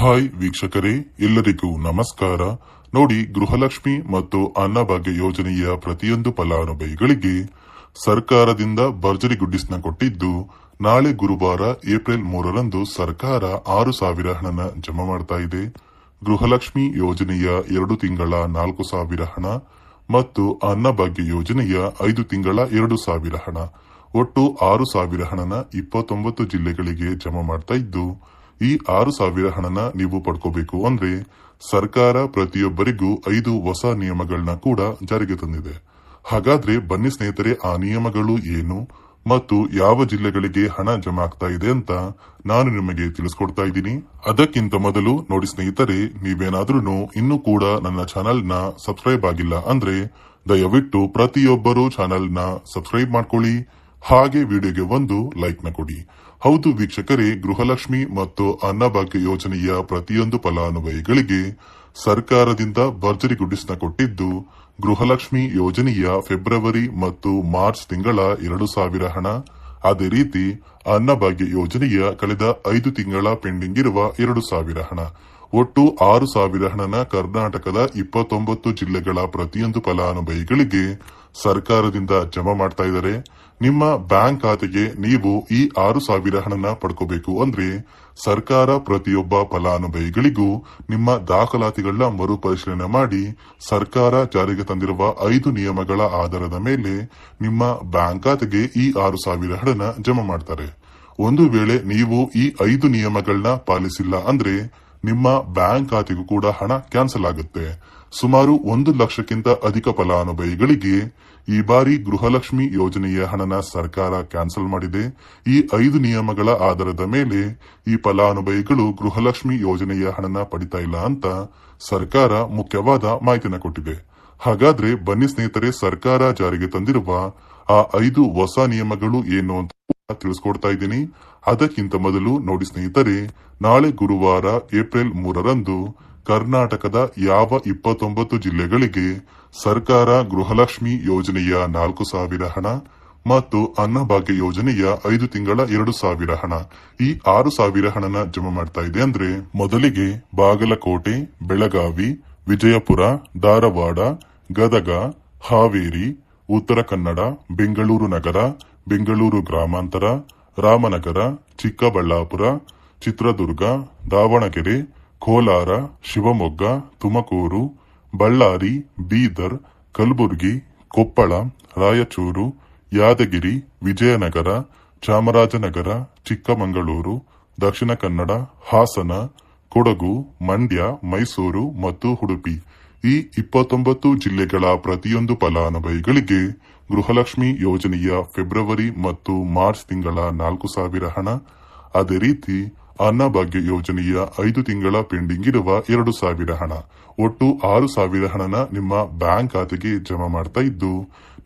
Hi ವೀಕ್ಷಕರೇ, ಎಲ್ಲರಿಗೂ ನಮಸ್ಕಾರ. ನೋಡಿ, ಗೃಹಲಕ್ಷ್ಮಿ ಮತ್ತು ಅನ್ನಭಾಗ್ಯ ಯೋಜನೆಯ ಪ್ರತಿಯೊಂದು ಫಲಾನುಭವಿಗಳಿಗೆ ಸರ್ಕಾರದಿಂದ ಭರ್ಜರಿ ಗುಡ್ಡಿಸ್ನ ಕೊಟ್ಟಿದ್ದು, ನಾಳೆ ಗುರುವಾರ ಏಪ್ರಿಲ್ 3ರಂದು ಸರ್ಕಾರ 6,000 ಹಣನ ಜಮಾ ಮಾಡ್ತಾ ಇದೆ. ಗೃಹಲಕ್ಷ್ಮಿ ಯೋಜನೆಯ 2 ತಿಂಗಳ 4,000 ಹಣ ಮತ್ತು ಅನ್ನಭಾಗ್ಯ ಯೋಜನೆಯ 5 ತಿಂಗಳ 2,000 ಹಣ, ಒಟ್ಟು 6,000 ಹಣನ 29 ಜಿಲ್ಲೆಗಳಿಗೆ ಜಮಾ ಮಾಡ್ತಾ ಇದ್ದು, ಈ 6,000 ಹಣನ ನೀವು ಪಡ್ಕೋಬೇಕು ಅಂದ್ರೆ ಸರ್ಕಾರ ಪ್ರತಿಯೊಬ್ಬರಿಗೂ 5 ಹೊಸ ನಿಯಮಗಳನ್ನ ಕೂಡ ಜಾರಿಗೆ ತಂದಿದೆ. ಹಾಗಾದ್ರೆ ಬನ್ನಿ ಸ್ನೇಹಿತರೆ, ಆ ನಿಯಮಗಳು ಏನು ಮತ್ತು ಯಾವ ಜಿಲ್ಲೆಗಳಿಗೆ ಹಣ ಜಮಾ ಆಗ್ತಾ ಇದೆ ಅಂತ ನಾನು ನಿಮಗೆ ತಿಳಿಸ್ಕೊಡ್ತಾ ಇದ್ದೀನಿ. ಅದಕ್ಕಿಂತ ಮೊದಲು ನೋಡಿ ಸ್ನೇಹಿತರೆ, ನೀವೇನಾದ್ರೂ ಇನ್ನೂ ಕೂಡ ನನ್ನ ಚಾನೆಲ್ ನ ಸಬ್ಸ್ಕ್ರೈಬ್ ಆಗಿಲ್ಲ ಅಂದ್ರೆ ದಯವಿಟ್ಟು ಪ್ರತಿಯೊಬ್ಬರು ಚಾನೆಲ್ ನ ಸಬ್ಸ್ಕ್ರೈಬ್ ಮಾಡ್ಕೊಳ್ಳಿ, ಹಾಗೆ ವಿಡಿಯೋಗೆ ಒಂದು ಲೈಕ್ ನ ಕೊಡಿ. ಹೌದು ವೀಕ್ಷಕರೇ, ಗೃಹಲಕ್ಷ್ಮಿ ಮತ್ತು ಅನ್ನಭಾಗ್ಯ ಯೋಜನೆಯ ಪ್ರತಿಯೊಂದು ಫಲಾನುಭವಿಗಳಿಗೆ ಸರ್ಕಾರದಿಂದ ಭರ್ಜರಿ ಗುಡ್ಡಿಸ್ನ ಕೊಟ್ಟಿದ್ದು, ಗೃಹಲಕ್ಷ್ಮಿ ಯೋಜನೆಯ ಫೆಬ್ರವರಿ ಮತ್ತು ಮಾರ್ಚ್ ತಿಂಗಳ 2,000 ಹಣ, ಅದೇ ರೀತಿ ಅನ್ನಭಾಗ್ಯ ಯೋಜನೆಯ ಕಳೆದ 5 ತಿಂಗಳ ಪೆಂಡಿಂಗ್ ಇರುವ 2,000 ಹಣ, ಒಟ್ಟು 6,000 ಹಣನ ಕರ್ನಾಟಕದ 29 ಜಿಲ್ಲೆಗಳ ಪ್ರತಿಯೊಂದು ಫಲಾನುಭವಿಗಳಿಗೆ ಸರ್ಕಾರದಿಂದ ಜಮಾ ಮಾಡ್ತಾ ಇದ್ದಾರೆ. ನಿಮ್ಮ ಬ್ಯಾಂಕ್ ಖಾತೆಗೆ ನೀವು ಈ 6,000 ಹಣನ ಪಡ್ಕೋಬೇಕು ಅಂದ್ರೆ ಸರ್ಕಾರ ಪ್ರತಿಯೊಬ್ಬ ಫಲಾನುಭವಿಗಳಿಗೂ ನಿಮ್ಮ ದಾಖಲಾತಿಗಳನ್ನ ಮರುಪರಿಶೀಲನೆ ಮಾಡಿ ಸರ್ಕಾರ ಜಾರಿಗೆ ತಂದಿರುವ 5 ನಿಯಮಗಳ ಆಧಾರದ ಮೇಲೆ ನಿಮ್ಮ ಬ್ಯಾಂಕ್ ಖಾತೆಗೆ ಈ 6,000 ಹಣನ ಜಮಾ ಮಾಡ್ತಾರೆ. ಒಂದು ವೇಳೆ ನೀವು ಈ 5 ನಿಯಮಗಳನ್ನ ಪಾಲಿಸಿಲ್ಲ ಅಂದ್ರೆ ನಿಮ್ಮ ಬ್ಯಾಂಕ್ ಖಾತೆಗೂ ಕೂಡ ಹಣ ಕ್ಯಾನ್ಸಲ್ ಆಗುತ್ತೆ. ಸುಮಾರು 1 ಲಕ್ಷಕ್ಕಿಂತ ಅಧಿಕ ಫಲಾನುಭವಿಗಳಿಗೆ ಈ ಬಾರಿ ಗೃಹಲಕ್ಷ್ಮಿ ಯೋಜನೆಯ ಹಣನ ಸರ್ಕಾರ ಕ್ಯಾನ್ಸಲ್ ಮಾಡಿದೆ. ಈ 5 ನಿಯಮಗಳ ಆಧಾರದ ಮೇಲೆ ಈ ಫಲಾನುಭವಿಗಳು ಗೃಹಲಕ್ಷ್ಮಿ ಯೋಜನೆಯ ಹಣನ ಪಡಿತಾ ಇಲ್ಲ ಅಂತ ಸರ್ಕಾರ ಮುಖ್ಯವಾದ ಮಾಹಿತಿನ ಕೊಟ್ಟಿದೆ. ಹಾಗಾದ್ರೆ ಬನ್ನಿ ಸ್ನೇಹಿತರೆ, ಸರ್ಕಾರ ಜಾರಿಗೆ ತಂದಿರುವ ಆ 5 ಹೊಸ ನಿಯಮಗಳು ಏನು ಅಂತ ತಿಳಿಸ್ಕೊಡ್ತಾ ಇದ್ದೀನಿ. ಅದಕ್ಕಿಂತ ಮೊದಲು ನೋಡಿ ಸ್ನೇಹಿತರೆ, ನಾಳೆ ಗುರುವಾರ ಏಪ್ರಿಲ್ 3ರಂದು ಕರ್ನಾಟಕದ ಯಾವ 29 ಜಿಲ್ಲೆಗಳಿಗೆ ಸರ್ಕಾರ ಗೃಹಲಕ್ಷ್ಮಿ ಯೋಜನೆಯ 4,000 ಹಣ ಮತ್ತು ಅನ್ನಭಾಗ್ಯ ಯೋಜನೆಯ 5 ತಿಂಗಳ 2,000 ಹಣ, ಈ 6,000 ಹಣನ ಜಮಾ ಮಾಡ್ತಾ ಇದೆ ಅಂದ್ರೆ, ಮೊದಲಿಗೆ ಬಾಗಲಕೋಟೆ, ಬೆಳಗಾವಿ, ವಿಜಯಪುರ, ಧಾರವಾಡ, ಗದಗ, ಹಾವೇರಿ, ಉತ್ತರ ಕನ್ನಡ, ಬೆಂಗಳೂರು ನಗರ, ಬೆಂಗಳೂರು ಗ್ರಾಮಾಂತರ, ರಾಮನಗರ, ಚಿಕ್ಕಬಳ್ಳಾಪುರ, ಚಿತ್ರದುರ್ಗ, ದಾವಣಗೆರೆ, ಕೋಲಾರ, ಶಿವಮೊಗ್ಗ, ತುಮಕೂರು, ಬಳ್ಳಾರಿ, ಬೀದರ್, ಕಲಬುರಗಿ, ಕೊಪ್ಪಳ, ರಾಯಚೂರು, ಯಾದಗಿರಿ, ವಿಜಯನಗರ, ಚಾಮರಾಜನಗರ, ಚಿಕ್ಕಮಗಳೂರು, ದಕ್ಷಿಣ ಕನ್ನಡ, ಹಾಸನ, ಕೊಡಗು, ಮಂಡ್ಯ, ಮೈಸೂರು ಮತ್ತು ಉಡುಪಿ, ಈ 29 ಜಿಲ್ಲೆಗಳ ಪ್ರತಿಯೊಂದು ಫಲಾನುಭವಿಗಳಿಗೆ ಗೃಹಲಕ್ಷ್ಮಿ ಯೋಜನೆಯ ಫೆಬ್ರವರಿ ಮತ್ತು ಮಾರ್ಚ್ ತಿಂಗಳ 4,000 ಹಣ, ಅದೇ ರೀತಿ ಅನ್ನಭಾಗ್ಯ ಯೋಜನೆಯ 5 ತಿಂಗಳ ಪೆಂಡಿಂಗ್ ಇರುವ 2,000 ಹಣ, ಒಟ್ಟು 6,000 ಹಣನ ನಿಮ್ಮ ಬ್ಯಾಂಕ್ ಖಾತೆಗೆ ಜಮಾ ಮಾಡ್ತಾ ಇದ್ದು,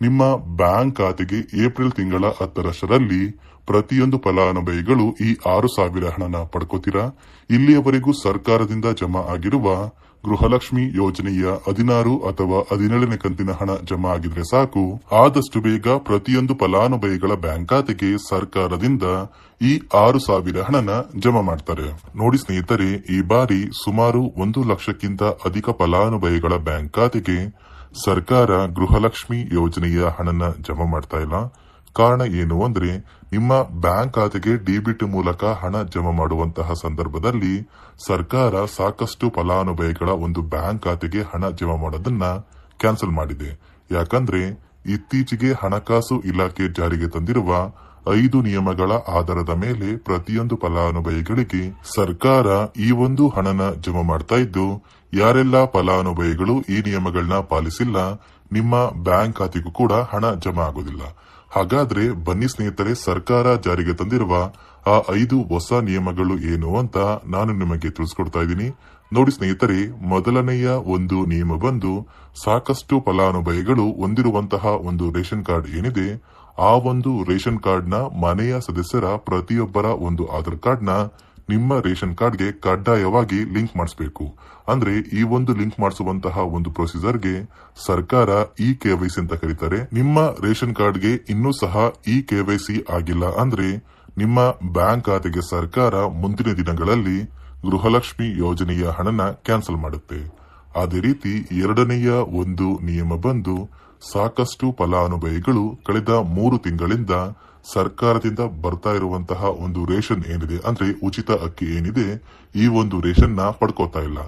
ನಿಮ್ಮ ಬ್ಯಾಂಕ್ ಖಾತೆಗೆ ಏಪ್ರಿಲ್ ತಿಂಗಳ 10ರಷ್ಟರಲ್ಲಿ ಪ್ರತಿಯೊಂದು ಫಲಾನುಭವಿಗಳು ಈ 6,000 ಹಣನ ಪಡ್ಕೋತೀರಾ. ಇಲ್ಲಿಯವರೆಗೂ ಸರ್ಕಾರದಿಂದ ಜಮಾ ಆಗಿರುವ ಗೃಹಲಕ್ಷ್ಮಿ ಯೋಜನೆಯ 16 ಅಥವಾ 17ನೇ ಕಂತಿನ ಹಣ ಜಮಾ ಆಗಿದ್ರೆ ಸಾಕು. ಆದಷ್ಟು ಬೇಗ ಪ್ರತಿಯೊಂದು ಫಲಾನುಭವಿಗಳ ಬ್ಯಾಂಕ್ ಖಾತೆಗೆ ಸರ್ಕಾರದಿಂದ ಈ 6,000 ಹಣನ ಜಮಾ ಮಾಡ್ತಾರೆ. ನೋಡಿ ಸ್ನೇಹಿತರೆ, ಈ ಬಾರಿ ಸುಮಾರು 1 ಲಕ್ಷಕ್ಕಿಂತ ಅಧಿಕ ಫಲಾನುಭವಿಗಳ ಬ್ಯಾಂಕ್ ಖಾತೆಗೆ ಸರ್ಕಾರ ಗೃಹಲಕ್ಷ್ಮಿ ಯೋಜನೆಯ ಹಣನ ಜಮಾ ಮಾಡ್ತಾ ಇಲ್ಲ. ಕಾರಣ ಏನು ಅಂದ್ರೆ, ನಿಮ್ಮ ಬ್ಯಾಂಕ್ ಖಾತೆಗೆ ಡಿಬಿಟಿ ಮೂಲಕ ಹಣ ಜಮಾ ಮಾಡುವಂತಹ ಸಂದರ್ಭದಲ್ಲಿ ಸರ್ಕಾರ ಸಾಕಷ್ಟು ಫಲಾನುಭವಿಗಳ ಒಂದು ಬ್ಯಾಂಕ್ ಖಾತೆಗೆ ಹಣ ಜಮಾ ಮಾಡೋದನ್ನ ಕ್ಯಾನ್ಸಲ್ ಮಾಡಿದೆ. ಯಾಕಂದ್ರೆ ಇತ್ತೀಚೆಗೆ ಹಣಕಾಸು ಇಲಾಖೆ ಜಾರಿಗೆ ತಂದಿರುವ 5 ನಿಯಮಗಳ ಆಧಾರದ ಮೇಲೆ ಪ್ರತಿಯೊಂದು ಫಲಾನುಭವಿಗಳಿಗೆ ಸರ್ಕಾರ ಈ ಒಂದು ಹಣನ ಜಮಾ ಮಾಡ್ತಾ ಇದ್ದು, ಯಾರೆಲ್ಲ ಫಲಾನುಭವಿಗಳು ಈ ನಿಯಮಗಳನ್ನ ಪಾಲಿಸಿಲ್ಲ ನಿಮ್ಮ ಬ್ಯಾಂಕ್ ಖಾತೆಗೂ ಕೂಡ ಹಣ ಜಮಾ ಆಗೋದಿಲ್ಲ. ಹಾಗಾದ್ರೆ ಬನ್ನಿ ಸ್ನೇಹಿತರೆ, ಸರ್ಕಾರ ಜಾರಿಗೆ ತಂದಿರುವ ಆ 5 ಹೊಸ ನಿಯಮಗಳು ಏನು ಅಂತ ನಾನು ನಿಮಗೆ ತಿಳಿಸ್ಕೊಡ್ತಾ ಇದ್ದೀನಿ. ನೋಡಿ ಸ್ನೇಹಿತರೆ, ಮೊದಲನೆಯ ಒಂದು ನಿಯಮ ಬಂದು, ಸಾಕಷ್ಟು ಫಲಾನುಭವಿಗಳು ಹೊಂದಿರುವಂತಹ ಒಂದು ರೇಷನ್ ಕಾರ್ಡ್ ಏನಿದೆ, ಆ ಒಂದು ರೇಷನ್ ಕಾರ್ಡ್ ನ ಮನೆಯ ಸದಸ್ಯರ ಪ್ರತಿಯೊಬ್ಬರ ಒಂದು ಆಧಾರ್ ಕಾರ್ಡ್ ನ ನಿಮ್ಮ ರೇಷನ್ ಕಾರ್ಡ್ಗೆ ಕಡ್ಡಾಯವಾಗಿ ಲಿಂಕ್ ಮಾಡಿಸಬೇಕು. ಅಂದ್ರೆ ಈ ಒಂದು ಲಿಂಕ್ ಮಾಡಿಸುವಂತಹ ಒಂದು ಪ್ರೊಸೀಜರ್ಗೆ ಸರ್ಕಾರ KYC ಅಂತ ಕರೀತಾರೆ. ನಿಮ್ಮ ರೇಷನ್ ಕಾರ್ಡ್ಗೆ ಇನ್ನೂ ಸಹ KYC ಆಗಿಲ್ಲ ಅಂದ್ರೆ ನಿಮ್ಮ ಬ್ಯಾಂಕ್ ಖಾತೆಗೆ ಸರ್ಕಾರ ಮುಂದಿನ ದಿನಗಳಲ್ಲಿ ಗೃಹಲಕ್ಷ್ಮಿ ಯೋಜನೆಯ ಹಣನ ಕ್ಯಾನ್ಸಲ್ ಮಾಡುತ್ತೆ. ಅದೇ ರೀತಿ ಎರಡನೆಯ ಒಂದು ನಿಯಮ ಬಂದು, ಸಾಕಷ್ಟು ಫಲಾನುಭವಿಗಳು ಕಳೆದ 3 ತಿಂಗಳಿಂದ ಸರ್ಕಾರದಿಂದ ಬರ್ತಾ ಇರುವಂತಹ ಒಂದು ರೇಷನ್ ಏನಿದೆ, ಅಂದ್ರೆ ಉಚಿತ ಅಕ್ಕಿ ಏನಿದೆ, ಈ ಒಂದು ರೇಷನ್ ನ ಪಡ್ಕೋತಾ ಇಲ್ಲ.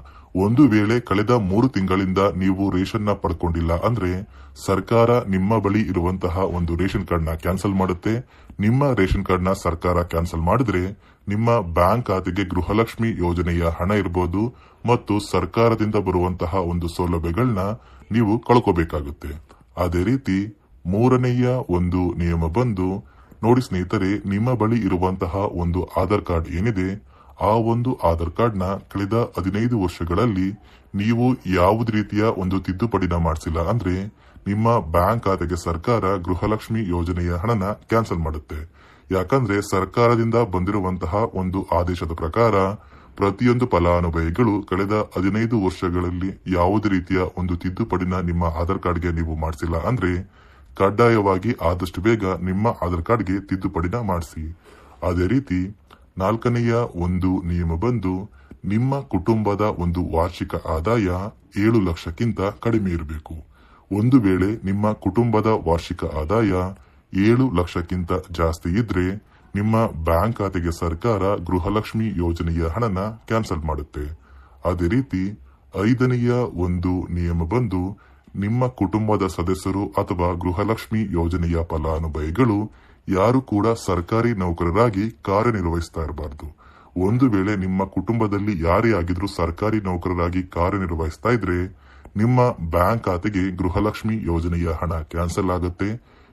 ಒಂದು ವೇಳೆ ಕಳೆದ 3 ತಿಂಗಳಿಂದ ನೀವು ರೇಷನ್ ನ ಪಡ್ಕೊಂಡಿಲ್ಲ ಅಂದ್ರೆ ಸರ್ಕಾರ ನಿಮ್ಮ ಬಳಿ ಇರುವಂತಹ ಒಂದು ರೇಷನ್ ಕಾರ್ಡ್ ನ ಕ್ಯಾನ್ಸಲ್ ಮಾಡುತ್ತೆ. ನಿಮ್ಮ ರೇಷನ್ ಕಾರ್ಡ್ ನ ಸರ್ಕಾರ ಕ್ಯಾನ್ಸಲ್ ಮಾಡಿದ್ರೆ ನಿಮ್ಮ ಬ್ಯಾಂಕ್ ಖಾತೆಗೆ ಗೃಹಲಕ್ಷ್ಮಿ ಯೋಜನೆಯ ಹಣ ಇರಬಹುದು ಮತ್ತು ಸರ್ಕಾರದಿಂದ ಬರುವಂತಹ ಒಂದು ಸೌಲಭ್ಯಗಳನ್ನ ನೀವು ಕಳ್ಕೋಬೇಕಾಗುತ್ತೆ. ಅದೇ ರೀತಿ ಮೂರನೆಯ ಒಂದು ನಿಯಮ ಬಂದು, ನೋಡಿ ಸ್ನೇಹಿತರೆ, ನಿಮ್ಮ ಬಳಿ ಇರುವಂತಹ ಒಂದು ಆಧಾರ್ ಕಾರ್ಡ್ ಏನಿದೆ, ಆ ಒಂದು ಆಧಾರ್ ಕಾರ್ಡ್ ನ ಕಳೆದ 15 ವರ್ಷಗಳಲ್ಲಿ ನೀವು ಯಾವುದೇ ರೀತಿಯ ಒಂದು ತಿದ್ದುಪಡಿನ ಮಾಡಿಸಿಲ್ಲ ಅಂದ್ರೆ ನಿಮ್ಮ ಬ್ಯಾಂಕ್ ಖಾತೆಗೆ ಸರ್ಕಾರ ಗೃಹಲಕ್ಷ್ಮಿ ಯೋಜನೆಯ ಹಣನ ಕ್ಯಾನ್ಸಲ್ ಮಾಡುತ್ತೆ. ಯಾಕಂದ್ರೆ ಸರ್ಕಾರದಿಂದ ಬಂದಿರುವಂತಹ ಒಂದು ಆದೇಶದ ಪ್ರಕಾರ ಪ್ರತಿಯೊಂದು ಫಲಾನುಭವಿಗಳು ಕಳೆದ 15 ವರ್ಷಗಳಲ್ಲಿ ಯಾವುದೇ ರೀತಿಯ ಒಂದು ತಿದ್ದುಪಡಿನ ನಿಮ್ಮ ಆಧಾರ್ ಕಾರ್ಡ್ಗೆ ನೀವು ಮಾಡಿಸಿಲ್ಲ ಅಂದ್ರೆ ಕಡ್ಡಾಯವಾಗಿ ಆದಷ್ಟು ಬೇಗ ನಿಮ್ಮ ಆಧಾರ್ ಕಾರ್ಡ್ಗೆ ತಿದ್ದುಪಡಿನ ಮಾಡಿಸಿ. ಅದೇ ರೀತಿ ನಾಲ್ಕನೆಯ ಒಂದು ನಿಯಮ ಬಂದು, ನಿಮ್ಮ ಕುಟುಂಬದ ಒಂದು ವಾರ್ಷಿಕ ಆದಾಯ 7 ಲಕ್ಷಕ್ಕಿಂತ ಕಡಿಮೆ ಇರಬೇಕು. ಒಂದು ವೇಳೆ ನಿಮ್ಮ ಕುಟುಂಬದ ವಾರ್ಷಿಕ ಆದಾಯ 7 ಲಕ್ಷಕ್ಕಿಂತ ಜಾಸ್ತಿ ಇದ್ರೆ ನಿಮ್ಮ ಬ್ಯಾಂಕ್ ಖಾತೆಗೆ ಸರ್ಕಾರ ಗೃಹಲಕ್ಷ್ಮಿ ಯೋಜನೆಯ ಹಣನ ಕ್ಯಾನ್ಸಲ್ ಮಾಡುತ್ತೆ. ಅದೇ ರೀತಿ ಐದನೆಯ ಒಂದು ನಿಯಮ ಬಂದು, ನಿಮ್ಮ ಕುಟುಂಬದ ಸದಸ್ಯರು ಅಥವಾ ಗೃಹಲಕ್ಷ್ಮಿ ಯೋಜನೆಯ ಫಲಾನುಭವಿಗಳು ಯಾರು ಕೂಡ ಸರ್ಕಾರಿ ನೌಕರರಾಗಿ ಕಾರ್ಯನಿರ್ವಹಿಸ್ತಾ ಇರಬಾರದು. ಒಂದು ವೇಳೆ ನಿಮ್ಮ ಕುಟುಂಬದಲ್ಲಿ ಯಾರೇ ಆಗಿದ್ರೂ ಸರ್ಕಾರಿ ನೌಕರರಾಗಿ ಕಾರ್ಯನಿರ್ವಹಿಸ್ತಾ ಇದ್ರೆ ನಿಮ್ಮ ಬ್ಯಾಂಕ್ ಖಾತೆಗೆ ಗೃಹಲಕ್ಷ್ಮಿ ಯೋಜನೆಯ ಹಣ ಕ್ಯಾನ್ಸಲ್ ಆಗುತ್ತೆ.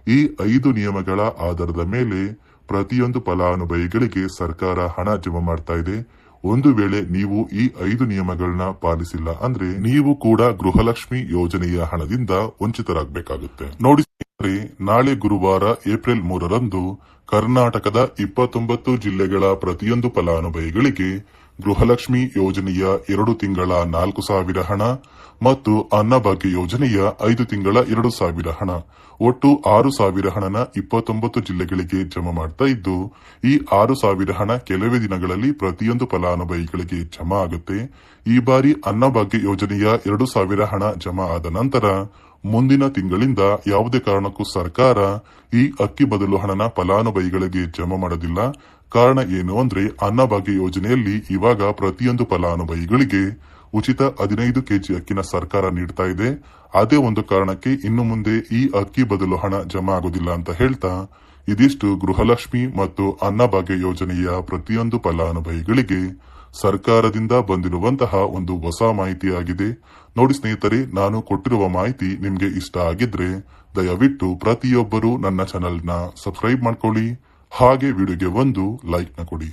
ಈ 5 ನಿಯಮಗಳ ಆಧಾರದ ಮೇಲೆ ಪ್ರತಿಯೊಂದು ಫಲಾನುಭವಿಗಳಿಗೆ ಸರ್ಕಾರ ಹಣ ಜಮಾ ಮಾಡ್ತಾ ಇದೆ. ಒಂದು ವೇಳೆ ನೀವು ಈ 5 ನಿಯಮಗಳನ್ನ ಪಾಲಿಸಿಲ್ಲ ಅಂದ್ರೆ ನೀವು ಕೂಡ ಗೃಹಲಕ್ಷ್ಮಿ ಯೋಜನೆಯ ಹಣದಿಂದ ವಂಚಿತರಾಗಬೇಕಾಗುತ್ತೆ. ನೋಡಿ ಸ್ನೇಹಿತರೆ, ನಾಳೆ ಗುರುವಾರ ಏಪ್ರಿಲ್ 3ರಂದು ಕರ್ನಾಟಕದ 29 ಜಿಲ್ಲೆಗಳ ಪ್ರತಿಯೊಂದು ಫಲಾನುಭವಿಗಳಿಗೆ ಗೃಹಲಕ್ಷ್ಮಿ ಯೋಜನೆಯ 2 ತಿಂಗಳ 4,000 ಹಣ ಮತ್ತು ಅನ್ನಭಾಗ್ಯ ಯೋಜನೆಯ 5 ತಿಂಗಳ 2,000 ಹಣ, ಒಟ್ಟು 6,000 ಹಣನ 29 ಜಿಲ್ಲೆಗಳಿಗೆ ಜಮಾ ಮಾಡ್ತಾ ಇದ್ದು, ಈ 6,000 ಹಣ ಕೆಲವೇ ದಿನಗಳಲ್ಲಿ ಪ್ರತಿಯೊಂದು ಫಲಾನುಭವಿಗಳಿಗೆ ಜಮಾ ಆಗುತ್ತೆ. ಈ ಬಾರಿ ಅನ್ನಭಾಗ್ಯ ಯೋಜನೆಯ 2,000 ಹಣ ಜಮಾ ಆದ ನಂತರ ಮುಂದಿನ ತಿಂಗಳಿಂದ ಯಾವುದೇ ಕಾರಣಕ್ಕೂ ಸರ್ಕಾರ ಈ ಅಕ್ಕಿ ಬದಲು ಹಣನ ಫಲಾನುಭವಿಗಳಿಗೆ ಜಮಾ ಮಾಡೋದಿಲ್ಲ. ಕಾರಣ ಏನು ಅಂದ್ರೆ ಅನ್ನಭಾಗ್ಯ ಯೋಜನೆಯಲ್ಲಿ ಇವಾಗ ಪ್ರತಿಯೊಂದು ಫಲಾನುಭವಿಗಳಿಗೆ ಉಚಿತ 15 ಕೆಜಿ ಅಕ್ಕಿನ ಸರ್ಕಾರ ನೀಡ್ತಾ ಇದೆ. ಅದೇ ಒಂದು ಕಾರಣಕ್ಕೆ ಇನ್ನು ಮುಂದೆ ಈ ಅಕ್ಕಿ ಬದಲು ಹಣ ಜಮಾ ಆಗೋದಿಲ್ಲ ಅಂತ ಹೇಳ್ತಾ, ಇದಿಷ್ಟು ಗೃಹಲಕ್ಷ್ಮಿ ಮತ್ತು ಅನ್ನಭಾಗ್ಯ ಯೋಜನೆಯ ಪ್ರತಿಯೊಂದು ಫಲಾನುಭವಿಗಳಿಗೆ ಸರ್ಕಾರದಿಂದ ಬಂದಿರುವಂತಹ ಒಂದು ಹೊಸ ಮಾಹಿತಿಯಾಗಿದೆ. ನೋಡಿ ಸ್ನೇಹಿತರೆ, ನಾನು ಕೊಟ್ಟಿರುವ ಮಾಹಿತಿ ನಿಮ್ಗೆ ಇಷ್ಟ ಆಗಿದ್ರೆ ದಯವಿಟ್ಟು ಪ್ರತಿಯೊಬ್ಬರು ನನ್ನ ಚಾನೆಲ್ ನ ಸಬ್ಸ್ಕ್ರೈಬ್ ಮಾಡ್ಕೊಳ್ಳಿ, ಹಾಗೆ ವಿಡಿಯೋಗೆ ಒಂದು ಲೈಕ್ ನ ಕೊಡಿ.